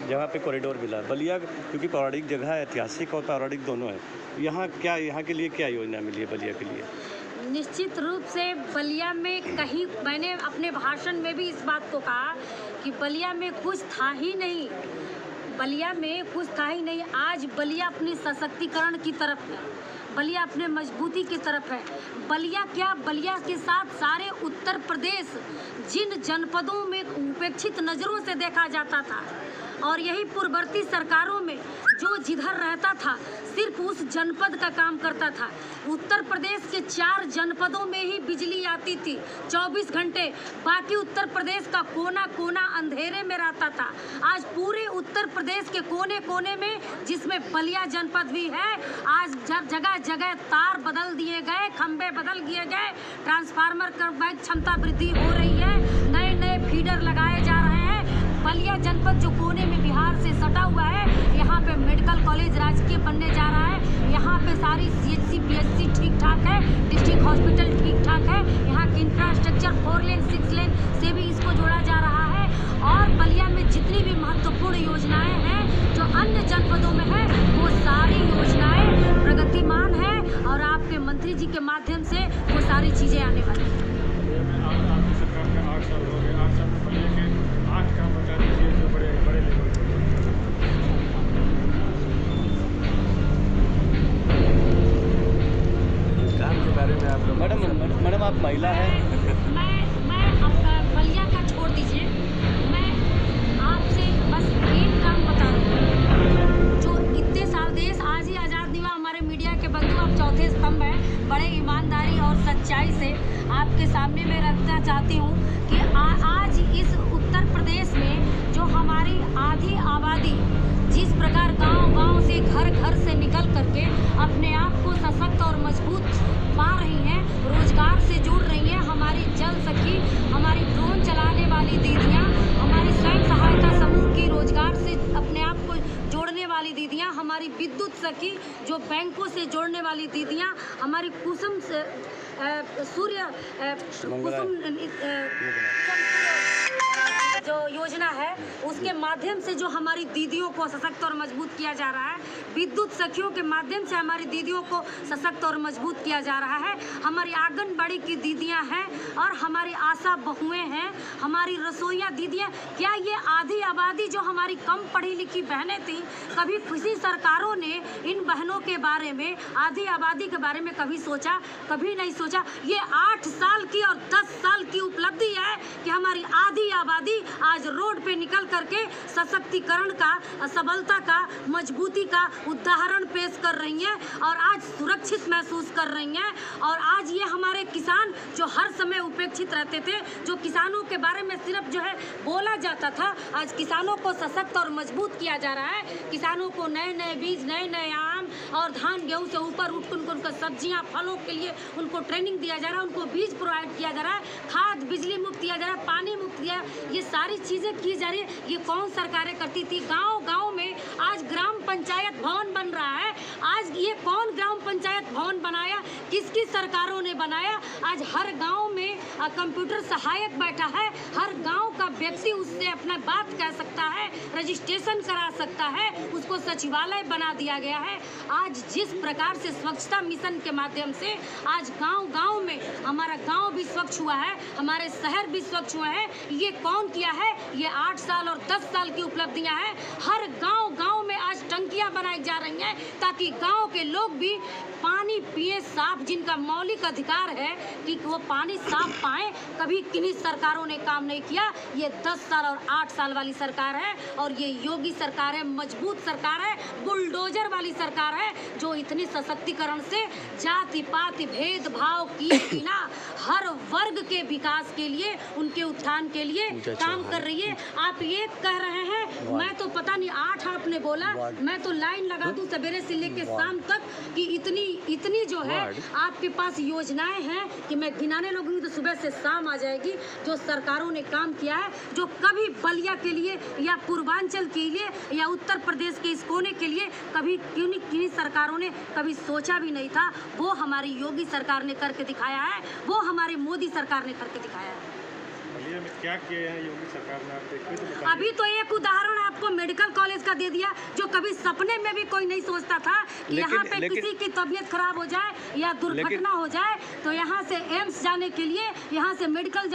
जहाँ पे कॉरिडोर मिला बलिया, क्योंकि पौराणिक जगह है, ऐतिहासिक और पौराणिक दोनों है। यहाँ के लिए क्या योजना मिली है बलिया के लिए? निश्चित रूप से बलिया में कहीं, मैंने अपने भाषण में भी इस बात को कहा कि बलिया में कुछ था ही नहीं, बलिया में कुछ था ही नहीं। आज बलिया अपने सशक्तिकरण की तरफ है, बलिया अपने मजबूती की तरफ है। बलिया क्या, बलिया के साथ सारे उत्तर प्रदेश जिन जनपदों में उपेक्षित नज़रों से देखा जाता था, और यही पूर्ववर्ती सरकारों में जो जिधर रहता था सिर्फ उस जनपद का काम करता था। उत्तर प्रदेश के 4 जनपदों में ही बिजली आती थी 24 घंटे, बाकी उत्तर प्रदेश का कोना कोना अंधेरे में रहता था। आज पूरे उत्तर प्रदेश के कोने कोने में, जिसमें बलिया जनपद भी है, आज जगह जगह तार बदल दिए गए, खंबे बदल दिए गए, ट्रांसफार्मर की क्षमता वृद्धि हो रही है, नए नए फीडर लगाए जा रहे हैं। बलिया जनपद जो कोने में बिहार से सटा हुआ है, यहाँ पे मेडिकल कॉलेज राजकीय बनने जा रहा है, यहाँ पे सारी CHC PHC ठीक ठाक है, डिस्ट्रिक्ट हॉस्पिटल ठीक ठाक है, यहाँ की इंफ्रास्ट्रक्चर 4 लेन 6 लेन से भी इसको जोड़ा जा रहा है। और बलिया में जितनी भी महत्वपूर्ण योजनाएं हैं जो अन्य जनपदों में है, वो सारी योजनाएं प्रगतिमान है और आपके मंत्री जी के माध्यम से वो सारी चीज़ें आने वाली हैं। मैडम आप महिला हैं। मैं आपका बलिया का छोड़ दीजिए, मैं आपसे बस एक काम बता रही हूँ। जो इतने साल देश आज ही आज़ाद नहीं हुआ, हमारे मीडिया के बंधु आप चौथे स्तंभ हैं, बड़े ईमानदारी और सच्चाई से आपके सामने मैं रखना चाहती हूँ कि आज इस उत्तर प्रदेश में जो हमारी आधी आबादी जिस प्रकार गांव-गांव से घर से निकल करके अपने आप को सशक्त और मजबूत पा रही हैं, रोजगार से जुड़ रही हैं, हमारी जल सखी, हमारी ड्रोन चलाने वाली दीदियां, हमारी स्वयं सहायता समूह की रोजगार से अपने आप को जोड़ने वाली दीदियां, हमारी विद्युत सखी जो बैंकों से जोड़ने वाली दीदियां, हमारी कुसुम सूर्य कुसुम जो योजना है उसके माध्यम से जो हमारी दीदियों को सशक्त और मजबूत किया जा रहा है, विद्युत सखियों के माध्यम से हमारी दीदियों को सशक्त और मजबूत किया जा रहा है। हमारी आंगनबाड़ी की दीदियां हैं और हमारी आशा बहुएं हैं, हमारी रसोइया दीदियां। क्या ये आधी आबादी जो हमारी कम पढ़ी लिखी बहनें थीं, कभी किसी सरकारों ने इन बहनों के बारे में, आधी आबादी के बारे में कभी सोचा? कभी नहीं सोचा। ये 8 साल की और 10 साल की उपलब्धि है कि हमारी आधी आबादी आज रोड पे निकल करके सशक्तिकरण का, सबलता का, मजबूती का उदाहरण पेश कर रही हैं और आज सुरक्षित महसूस कर रही हैं। और आज ये हमारे किसान जो हर समय उपेक्षित रहते थे, जो किसानों के बारे में सिर्फ जो है बोला जाता था, आज किसानों को सशक्त और मजबूत किया जा रहा है। किसानों को नए नए बीज, नए नए आम और धान गेहूँ से ऊपर उठ उनको सब्जियाँ फलों के लिए उनको ट्रेनिंग दिया जा रहा है, उनको बीज प्रोवाइड किया जा रहा है, खाद बिजली मुफ्त दिया जा रहा है, पानी मुफ्त दिया, ये सारी चीज़ें की जा रही है। ये कौन सरकारें करती थी? गांव-गांव में आज ग्राम पंचायत भवन बन रहा है। आज ये कौन ग्राम पंचायत भवन बनाया? किसकी सरकारों ने बनाया? आज हर गांव में कंप्यूटर सहायक बैठा है, हर गांव का व्यक्ति उससे अपना बात कह सकता है, रजिस्ट्रेशन करा सकता है, उसको सचिवालय बना दिया गया है। आज जिस प्रकार से स्वच्छता मिशन के माध्यम से आज गांव-गांव में हमारा गांव भी स्वच्छ हुआ है, हमारे शहर भी स्वच्छ हुआ है, ये कौन किया है? ये 8 साल और 10 साल की उपलब्धियां हैं। हर गांव-गांव में आज टंकियां बनाई जा रही हैं ताकि गांव के लोग भी पानी पिए साफ, जिनका मौलिक अधिकार है कि वो पानी साफ पाएं। कभी किन्हीं सरकारों ने काम नहीं किया। ये 10 साल और 8 साल वाली सरकार है और ये योगी सरकार है, मजबूत सरकार है, बुलडोजर वाली सरकार है, जो इतनी सशक्तिकरण से जाति पाति भेदभाव किए बिना हर वर्ग के विकास के लिए, उनके उत्थान के लिए काम कर रही है। आप ये कह रहे हैं, मैं तो पता नहीं 8 आपने बोला, मैं तो लाइन लगा दूं सवेरे से लेके शाम तक कि इतनी जो है आपके पास योजनाएं हैं कि मैं गिनाने लगूंगी तो सुबह से शाम आ जाएगी, जो सरकारों ने काम किया है, जो कभी बलिया के लिए या पूर्वांचल के लिए या उत्तर प्रदेश के इस कोने के लिए कभी किन्हीं सरकारों ने कभी सोचा भी नहीं था। वो हमारी योगी सरकार ने करके दिखाया है, वो हमारी मोदी सरकार ने करके दिखाया है। बलिया में क्या किया है योगी सरकार ने, आप देखिए तो बताइए। अभी तो एक उदाहरण आपको मेडिकल कॉलेज का दे दिया, जो कभी सपने में भी कोई नहीं सोचता था कि यहाँ पे किसी की तबीयत खराब हो जाए या दुर्घटना हो जाए तो यहाँ से एम्स जाने के लिए, यहाँ से मेडिकल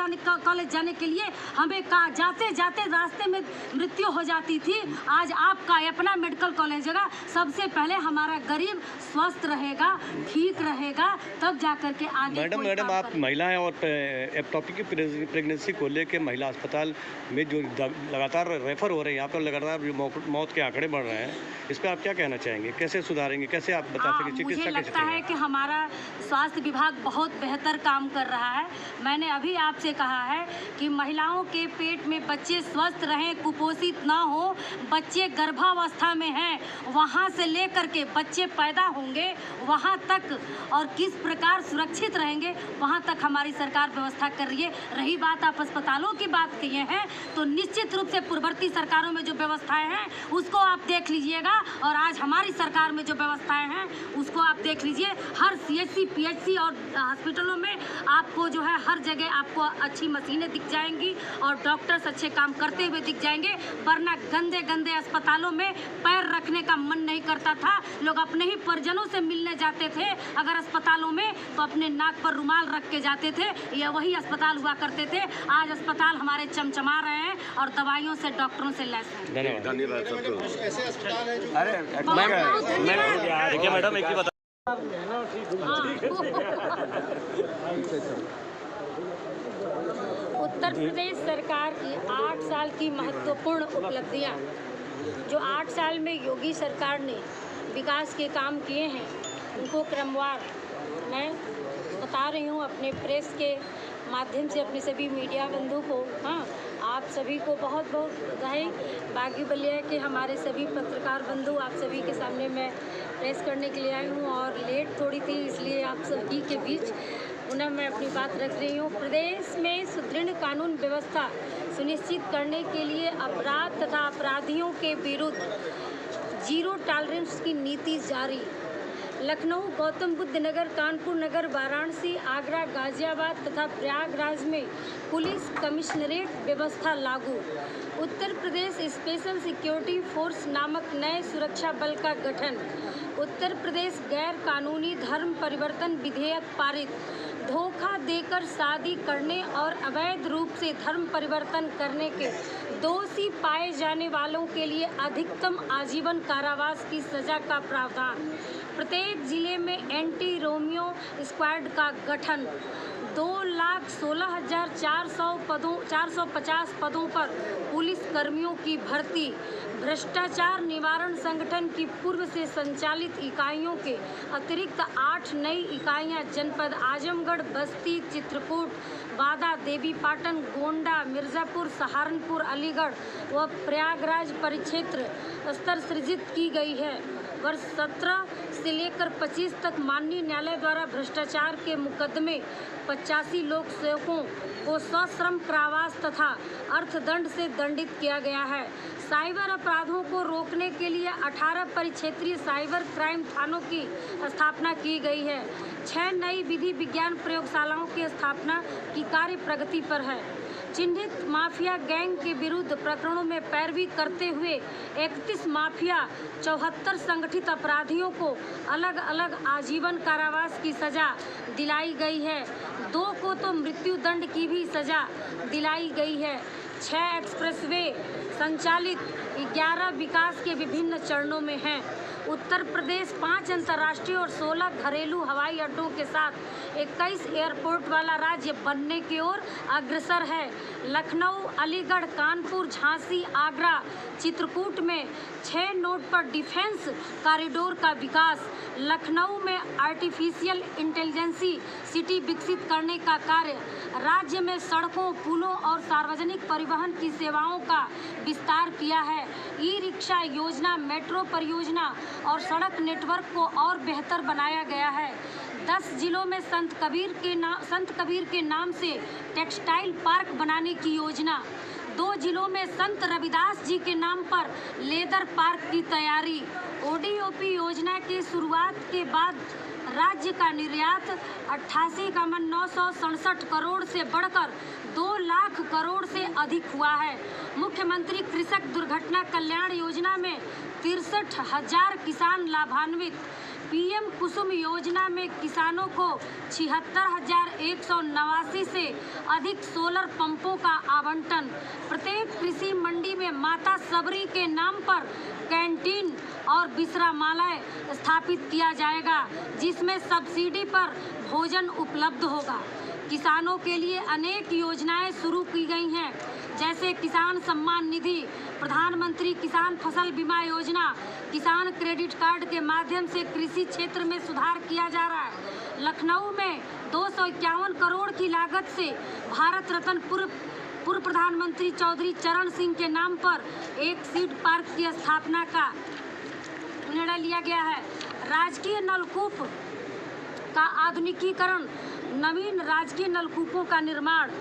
कॉलेज जाने के लिए हमें जाते जाते रास्ते में मृत्यु हो जाती थी। आज आपका अपना मेडिकल कॉलेज होगा, सबसे पहले हमारा गरीब स्वस्थ रहेगा, ठीक रहेगा, तब जाकर के आगे। मैडम आप महिलाएं और एक्टोपिक की प्रेगनेंसी को लेकर महिला अस्पताल में जो लगातार रेफर हो रहे हैं, यहाँ पर लगातार मौत के आंकड़े बढ़ रहे हैं, इस पर आप क्या कहना चाहेंगे? कैसे सुधारेंगे, कैसे आप बता सकें? मुझे लगता है कि हमारा स्वास्थ्य विभाग बहुत बेहतर काम कर रहा है। मैंने अभी आपसे कहा है कि महिलाओं के पेट में बच्चे स्वस्थ रहें, कुपोषित ना हो, बच्चे गर्भावस्था में हैं वहाँ से लेकर के बच्चे पैदा होंगे वहाँ तक और किस प्रकार सुरक्षित रहेंगे वहाँ तक हमारी सरकार व्यवस्था कर रही है। रही बात आप अस्पतालों की बात किए हैं तो निश्चित रूप से पूर्ववर्ती सरकारों में जो व्यवस्थाएं हैं उसको आप देख लीजिएगा और आज हमारी सरकार में जो व्यवस्थाएं हैं उसको आप देख लीजिए। हर CHC PHC और हॉस्पिटलों में आपको जो है हर जगह आपको अच्छी मशीनें दिख जाएंगी और डॉक्टर्स अच्छे काम करते हुए दिख जाएंगे, वरना गंदे गंदे अस्पतालों में पैर रखने का मन नहीं करता था। लोग अपने ही परिजनों से मिलने जाते थे अगर अस्पतालों में तो अपने नाक पर रुमाल रख के जाते थे, या वही अस्पताल हुआ करते थे। आज अस्पताल हमारे चमचमा रहे हैं और दवाइयों से डॉक्टरों से लैस हैं। धन्यवाद सबको। ऐसे अस्पताल है जो अरे देखिए मैडम एक ही बता उत्तर प्रदेश सरकार की 8 साल की महत्वपूर्ण उपलब्धियां, जो 8 साल में योगी सरकार ने विकास के काम किए हैं उनको क्रमवार मैं बता रही हूँ अपने प्रेस के माध्यम से, अपने सभी मीडिया बंधु को। हाँ, आप सभी को बहुत बहुत बधाई। बागी बलिया के हमारे सभी पत्रकार बंधु, आप सभी के सामने मैं प्रेस करने के लिए आई हूँ और लेट थोड़ी थी, इसलिए आप सभी के बीच पुनः मैं अपनी बात रख रही हूँ। प्रदेश में सुदृढ़ कानून व्यवस्था सुनिश्चित करने के लिए अपराध तथा अपराधियों के विरुद्ध जीरो टॉलरेंस की नीति जारी। लखनऊ, गौतम बुद्ध नगर, कानपुर नगर, वाराणसी, आगरा, गाजियाबाद तथा प्रयागराज में पुलिस कमिश्नरेट व्यवस्था लागू। Uttar Pradesh special security force नामक नए सुरक्षा बल का गठन। उत्तर प्रदेश गैर कानूनी धर्म परिवर्तन विधेयक पारित। धोखा देकर शादी करने और अवैध रूप से धर्म परिवर्तन करने के दोषी पाए जाने वालों के लिए अधिकतम आजीवन कारावास की सजा का प्रावधान। प्रत्येक जिले में एंटी रोमियो स्क्वाड का गठन। 2,16,450 पदों पर पुलिस कर्मियों की भर्ती। भ्रष्टाचार निवारण संगठन की पूर्व से संचालित इकाइयों के अतिरिक्त 8 नई इकाइयां जनपद आजमगढ़, बस्ती, चित्रकूट, बादा, देवीपाटन, गोंडा, मिर्ज़ापुर, सहारनपुर, अलीगढ़ व प्रयागराज परिक्षेत्र स्तर सृजित की गई है। वर्ष 17 से लेकर 25 तक माननीय न्यायालय द्वारा भ्रष्टाचार के मुकदमे 85 लोक सेवकों को सश्रम कारावास तथा अर्थदंड से दंडित किया गया है। साइबर अपराधों को रोकने के लिए 18 परिक्षेत्रीय साइबर क्राइम थानों की स्थापना की गई है। 6 नई विधि विज्ञान प्रयोगशालाओं की स्थापना की कार्य प्रगति पर है। चिन्हित माफिया गैंग के विरुद्ध प्रकरणों में पैरवी करते हुए 31 माफिया 74 संगठित अपराधियों को अलग अलग आजीवन कारावास की सजा दिलाई गई है। 2 को तो मृत्यु दंड की भी सजा दिलाई गई है। 6 एक्सप्रेसवे संचालित, 11 विकास के विभिन्न चरणों में हैं। उत्तर प्रदेश 5 अंतर्राष्ट्रीय और 16 घरेलू हवाई अड्डों के साथ 21 एयरपोर्ट वाला राज्य बनने की ओर अग्रसर है। लखनऊ, अलीगढ़, कानपुर, झांसी, आगरा, चित्रकूट में 6 नोड पर डिफेंस कॉरिडोर का विकास। लखनऊ में आर्टिफिशियल इंटेलिजेंसी सिटी विकसित करने का कार्य। राज्य में सड़कों, पुलों और सार्वजनिक परिवहन की सेवाओं का विस्तार किया है। ई रिक्शा योजना, मेट्रो परियोजना और सड़क नेटवर्क को और बेहतर बनाया गया है। 10 जिलों में संत कबीर के नाम से टेक्सटाइल पार्क बनाने की योजना। 2 जिलों में संत रविदास जी के नाम पर लेदर पार्क की तैयारी। ODOP योजना की शुरुआत के बाद राज्य का निर्यात 88,967 करोड़ से बढ़कर 2 लाख करोड़ से अधिक हुआ है। मुख्यमंत्री कृषक दुर्घटना कल्याण योजना में 63,000 किसान लाभान्वित। पीएम कुसुम योजना में किसानों को 76,189 से अधिक सोलर पंपों का आवंटन। प्रत्येक कृषि मंडी में माता सबरी के नाम पर कैंटीन और विश्रामालय स्थापित किया जाएगा, जिसमें सब्सिडी पर भोजन उपलब्ध होगा। किसानों के लिए अनेक योजनाएं शुरू की गई हैं, जैसे किसान सम्मान निधि, प्रधानमंत्री किसान फसल बीमा योजना, किसान क्रेडिट कार्ड के माध्यम से कृषि क्षेत्र में सुधार किया जा रहा है। लखनऊ में 251 करोड़ की लागत से भारत रत्न पूर्व प्रधानमंत्री चौधरी चरण सिंह के नाम पर एक सीड पार्क की स्थापना का निर्णय लिया गया है। राजकीय नलकूप का आधुनिकीकरण, नवीन राजकीय नलकूपों का निर्माण,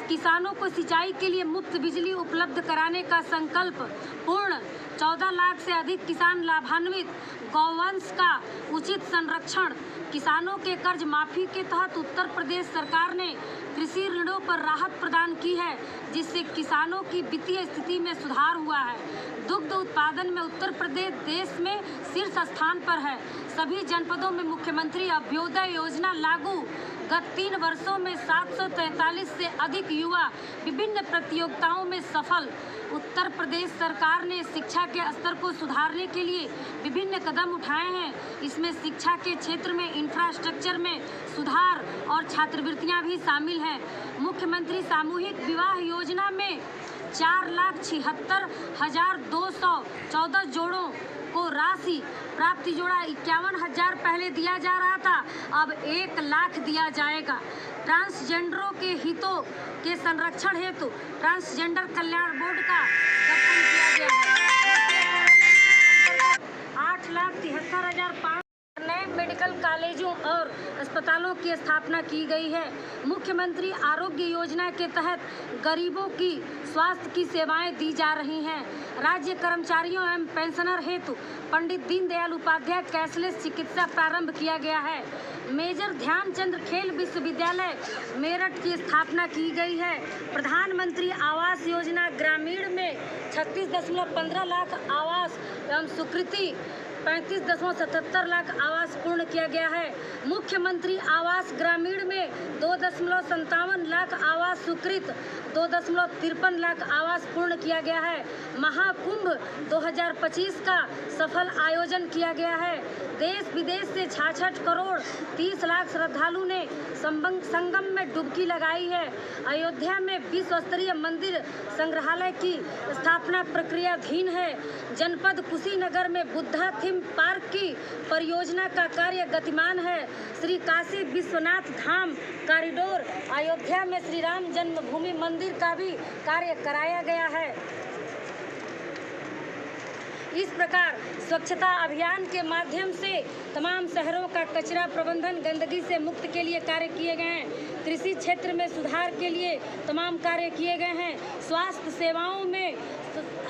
किसानों को सिंचाई के लिए मुफ्त बिजली उपलब्ध कराने का संकल्प पूर्ण, 14 लाख से अधिक किसान लाभान्वित। गौवंश का उचित संरक्षण, किसानों के कर्ज माफी के तहत उत्तर प्रदेश सरकार ने कृषि ऋणों पर राहत प्रदान की है, जिससे किसानों की वित्तीय स्थिति में सुधार हुआ है। दुग्ध उत्पादन में उत्तर प्रदेश देश में शीर्ष स्थान पर है। सभी जनपदों में मुख्यमंत्री अभ्युदय योजना लागू। गत 3 वर्षों में 743 से अधिक युवा विभिन्न प्रतियोगिताओं में सफल। उत्तर प्रदेश सरकार ने शिक्षा के स्तर को सुधारने के लिए विभिन्न कदम उठाए हैं। इसमें शिक्षा के क्षेत्र में इंफ्रास्ट्रक्चर में सुधार और छात्रवृत्तियां भी शामिल हैं। मुख्यमंत्री सामूहिक विवाह योजना में 4,76,214 जोड़ों को राशि प्राप्ति जोड़ा 51,000 पहले दिया जा रहा था, अब 1 लाख दिया जाएगा। ट्रांसजेंडरों के हितों के संरक्षण हेतु ट्रांसजेंडर कल्याण बोर्ड का गठन किया गया है। 8,73,500 नए मेडिकल कॉलेजों और अस्पतालों की स्थापना की गई है। मुख्यमंत्री आरोग्य योजना के तहत गरीबों की स्वास्थ्य की सेवाएं दी जा रही हैं। राज्य कर्मचारियों एवं पेंशनर हेतु पंडित दीनदयाल उपाध्याय कैशलेस चिकित्सा प्रारंभ किया गया है। मेजर ध्यानचंद खेल विश्वविद्यालय मेरठ की स्थापना की गई है। प्रधानमंत्री आवास योजना ग्रामीण में 36.15 लाख आवास एवं स्वीकृति 35.77 लाख आवास पूर्ण किया गया है। मुख्यमंत्री आवास ग्रामीण में 2.57 लाख आवास स्वीकृत, 2.53 लाख आवास पूर्ण किया गया है। महाकुंभ 2025 का सफल आयोजन किया गया है। देश विदेश से 66 करोड़ 30 लाख श्रद्धालु ने संगम में डुबकी लगाई है। अयोध्या में विश्व स्तरीय मंदिर संग्रहालय की स्थापना प्रक्रियाधीन है। जनपद कुशीनगर में बुद्धा थीम पार्क की परियोजना का कार्य गतिमान है। श्री काशी विश्वनाथ धाम कॉरिडोर, अयोध्या में श्री राम जन्मभूमि मंदिर का भी कार्य कराया गया है। इस प्रकार स्वच्छता अभियान के माध्यम से तमाम शहरों का कचरा प्रबंधन, गंदगी से मुक्त के लिए कार्य किए गए हैं। कृषि क्षेत्र में सुधार के लिए तमाम कार्य किए गए हैं। स्वास्थ्य सेवाओं में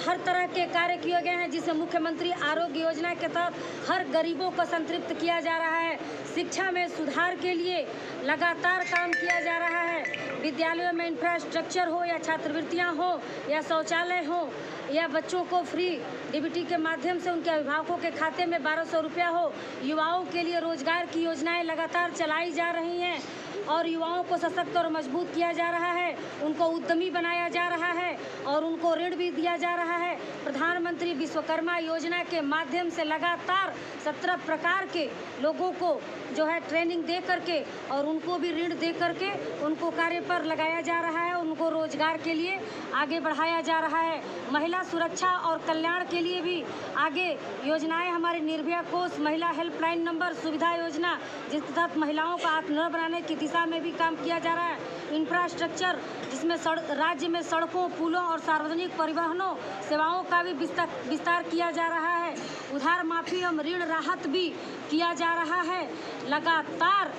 हर तरह के कार्य किए गए हैं, जिसे मुख्यमंत्री आरोग्य योजना के तहत हर गरीबों को संतृप्त किया जा रहा है। शिक्षा में सुधार के लिए लगातार काम किया जा रहा है। विद्यालयों में इंफ्रास्ट्रक्चर हो या छात्रवृत्तियां हो या शौचालय हो या बच्चों को फ्री डीबीटी के माध्यम से उनके अभिभावकों के खाते में 1200 रुपया हो। युवाओं के लिए रोजगार की योजनाएं लगातार चलाई जा रही हैं और युवाओं को सशक्त और मजबूत किया जा रहा है। उनको उद्यमी बनाया जा रहा है और उनको ऋण भी दिया जा रहा है। प्रधानमंत्री विश्वकर्मा योजना के माध्यम से लगातार 17 प्रकार के लोगों को जो है ट्रेनिंग दे करके और उनको भी ऋण दे करके उनको कार्य पर लगाया जा रहा है। उनको रोजगार के लिए आगे बढ़ाया जा रहा है। महिला सुरक्षा और कल्याण के लिए भी आगे योजनाएं, हमारे निर्भया कोष, महिला हेल्पलाइन नंबर, सुविधा योजना, जिसके तहत महिलाओं को आत्मनिर्भर बनाने की दिशा में भी काम किया जा रहा है। इंफ्रास्ट्रक्चर, जिसमें राज्य में सड़कों, पुलों और सार्वजनिक परिवहनों सेवाओं का भी विस्तार किया जा रहा है। उधार माफी एवं ऋण राहत भी किया जा रहा है। लगातार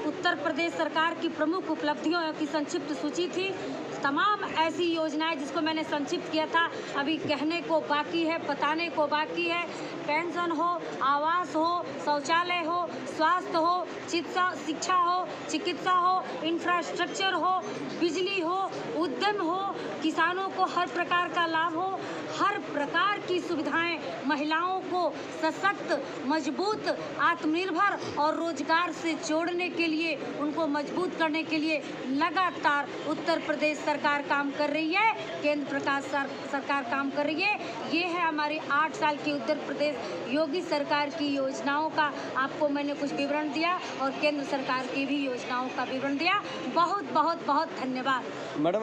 उत्तर प्रदेश सरकार की प्रमुख उपलब्धियों की संक्षिप्त सूची थी। तमाम ऐसी योजनाएं जिसको मैंने संक्षिप्त किया था, अभी कहने को बाकी है, बताने को बाकी है। पेंशन हो, आवास हो, शौचालय हो, स्वास्थ्य हो, शिक्षा हो, चिकित्सा हो, इंफ्रास्ट्रक्चर हो, बिजली हो, उद्यम हो, किसानों को हर प्रकार का लाभ हो, हर प्रकार की सुविधाएं महिलाओं को सशक्त, मजबूत, आत्मनिर्भर और रोजगार से जोड़ने के लिए, उनको मजबूत करने के लिए लगातार उत्तर प्रदेश सरकार काम कर रही है, केंद्र प्रकाश सरकार काम कर रही है। ये है हमारी 8 साल की उत्तर प्रदेश योगी सरकार की योजनाओं का आपको मैंने कुछ विवरण दिया और केंद्र सरकार की भी योजनाओं का विवरण दिया। बहुत बहुत बहुत धन्यवाद। मैडम,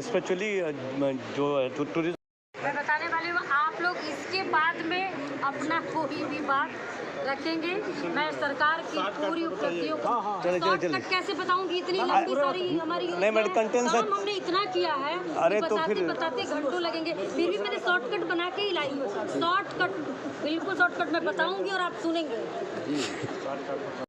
स्पेशली जो टूरिज्म मैं बताने वाली हूँ, आप लोग इसके बाद में अपना कोई भी बात रखेंगे। मैं सरकार की पूरी उपलब्धियों को शॉर्टकट कैसे बताऊंगी, इतनी लंबी सारी हमारी काम हमने इतना किया है, अरे तो बताते बताते घंटों लगेंगे, फिर भी मैंने शॉर्टकट बना के ही लाई हूँ। शॉर्टकट, बिल्कुल शॉर्टकट मैं बताऊंगी और आप सुनेंगे।